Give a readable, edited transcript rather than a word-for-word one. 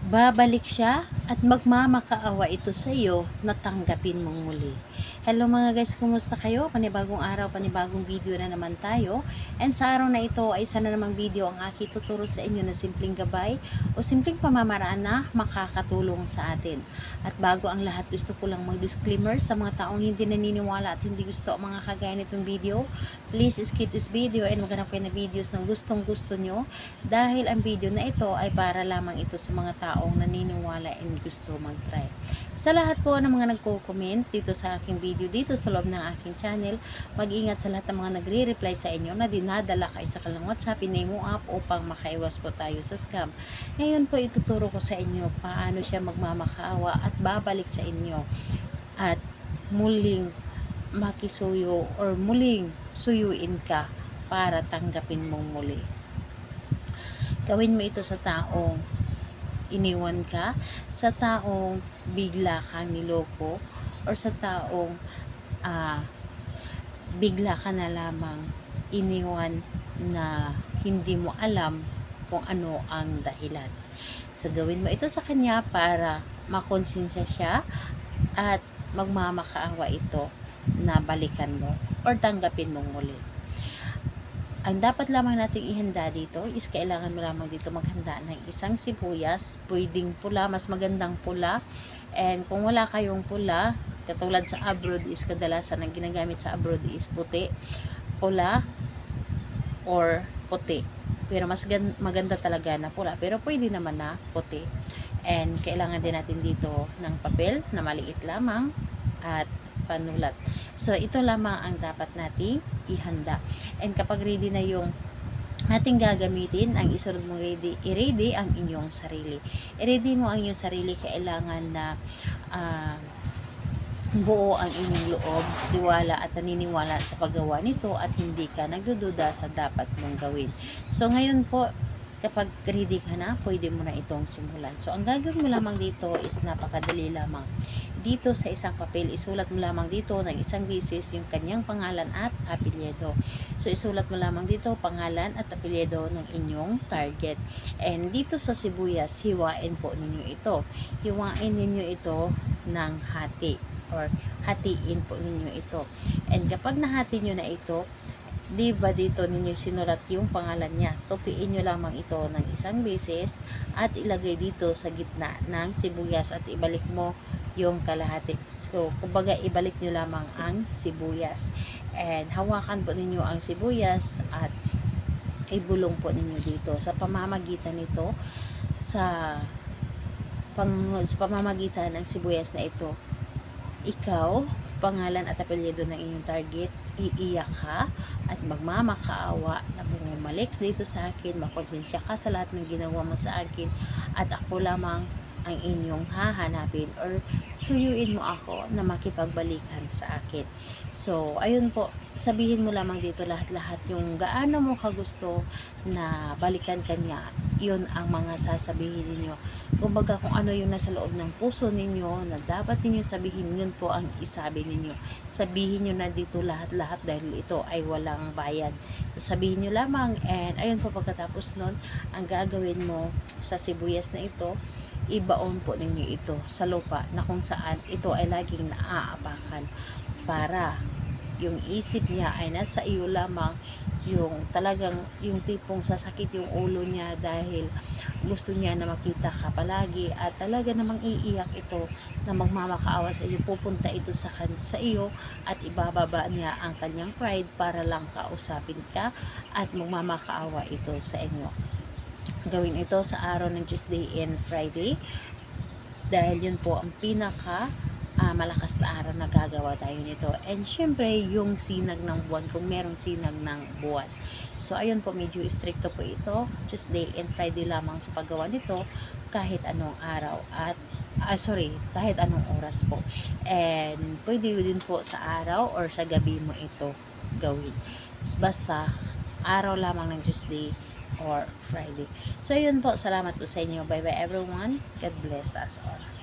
Babalik siya at magmamakaawa ito sa iyo na tanggapin mong muli. Hello mga guys, kumusta kayo? Panibagong araw, panibagong video na naman tayo. And sa araw na ito ay isa na namang video ang aking tuturo sa inyo na simpleng gabay o simpleng pamamaraan na makakatulong sa atin. At bago ang lahat, gusto ko lang mag-disclaimer sa mga taong hindi naniniwala at hindi gusto ang mga kagaya nitong video. Please skip this video and maghanap kayo na videos na gustong gusto nyo dahil ang video na ito ay para lamang ito sa mga taong naniniwala and gusto mag-try. Sa lahat po ng mga nagko-comment dito sa aking video, dito sa loob ng aking channel, mag-ingat sa lahat ng mga nagre-reply sa inyo na dinadala kayo sa kanilang WhatsApp, pinemo up upang makaiwas po tayo sa scam. Ngayon po ituturo ko sa inyo paano siya magmamakaawa at babalik sa inyo at muling makisuyo or muling suyuin ka para tanggapin mong muli. Gawin mo ito sa taong iniwan ka, sa taong bigla kang niloko, or sa taong bigla ka na lamang iniwan na hindi mo alam kung ano ang dahilan. So gawin mo ito sa kanya para makonsensya siya at magmamakaawa ito na balikan mo or tanggapin mong muli. Ang dapat lamang nating ihanda dito is kailangan mo lamang dito maghanda ng isang sibuyas, pwedeng pula, mas magandang pula. And kung wala kayong pula, katulad sa abroad is kadalasan ang ginagamit sa abroad is puti, pula, or puti. Pero mas maganda talaga na pula, pero pwede naman na puti. And kailangan din natin dito ng papel na maliit lamang at panulat. So, ito lamang ang dapat nating ihanda. And kapag ready na yung ating gagamitin, ang isunod mo i-ready ang inyong sarili. I-ready mo ang inyong sarili, kailangan na buo ang inyong loob, tiwala at naniniwala sa paggawa nito at hindi ka nagdududa sa dapat mong gawin. So, ngayon po, kapag ready ka na, pwede mo na itong simulan. So, ang gagawin mo lamang dito is napakadali lamang. Dito sa isang papel, isulat mo lamang dito ng isang beses yung kanyang pangalan at apelyido. So, isulat mo lamang dito pangalan at apelyido ng inyong target. And dito sa sibuyas, hiwain po ninyo ito. Hiwain ninyo ito ng hati or hatiin po ninyo ito. And kapag nahati nyo na ito, di ba dito ninyo sinulat yung pangalan niya? Tupiin nyo lamang ito ng isang beses at ilagay dito sa gitna ng sibuyas at ibalik mo yung kalahati. So, kumbaga ibalik nyo lamang ang sibuyas. And hawakan po ninyo ang sibuyas at ibulong po ninyo dito. Sa pamamagitan nito, sa pamamagitan ng sibuyas na ito, ikaw, pangalan at apelyido ng inyong target, iiyak ka at magmamakaawa na bumalik dito sa akin, makonsensya ka sa lahat ng ginawa mo sa akin at ako lamang ang inyong hahanapin or suyuin mo ako na makipagbalikan sa akin. So, ayun po, sabihin mo lamang dito lahat-lahat yung gaano mo kagusto na balikan kanya. Yun ang mga sasabihin ninyo. Kumbaga kung ano yung nasa loob ng puso ninyo na dapat ninyo sabihin, yun po ang isabi ninyo. Sabihin nyo na dito lahat-lahat dahil ito ay walang bayad. So, sabihin nyo lamang and ayun po pagkatapos nun, ang gagawin mo sa sibuyas na ito, ibaon po ninyo ito sa lupa na kung saan ito ay laging naaapakan para yung isip niya ay nasa iyo lamang, yung talagang yung tipong sasakit yung ulo niya dahil gusto niya na makita ka palagi at talaga namang iiyak ito na magmamakaawa sa iyo, pupunta ito sa iyo at ibababa niya ang kanyang pride para lang kausapin ka at magmamakaawa ito sa inyo. Gawin ito sa araw ng Tuesday and Friday dahil yun po ang pinaka malakas na araw na gagawa tayo nito. And syempre yung sinag ng buwan, kung merong sinag ng buwan. So ayun po, medyo stricto po ito, Tuesday and Friday lamang sa paggawa nito kahit anong araw at kahit anong oras po. And pwede din po sa araw or sa gabi mo ito gawin. Basta araw lamang ng Tuesday or Friday. So, yun po. Salamat po sa inyo. Bye-bye everyone. God bless us all.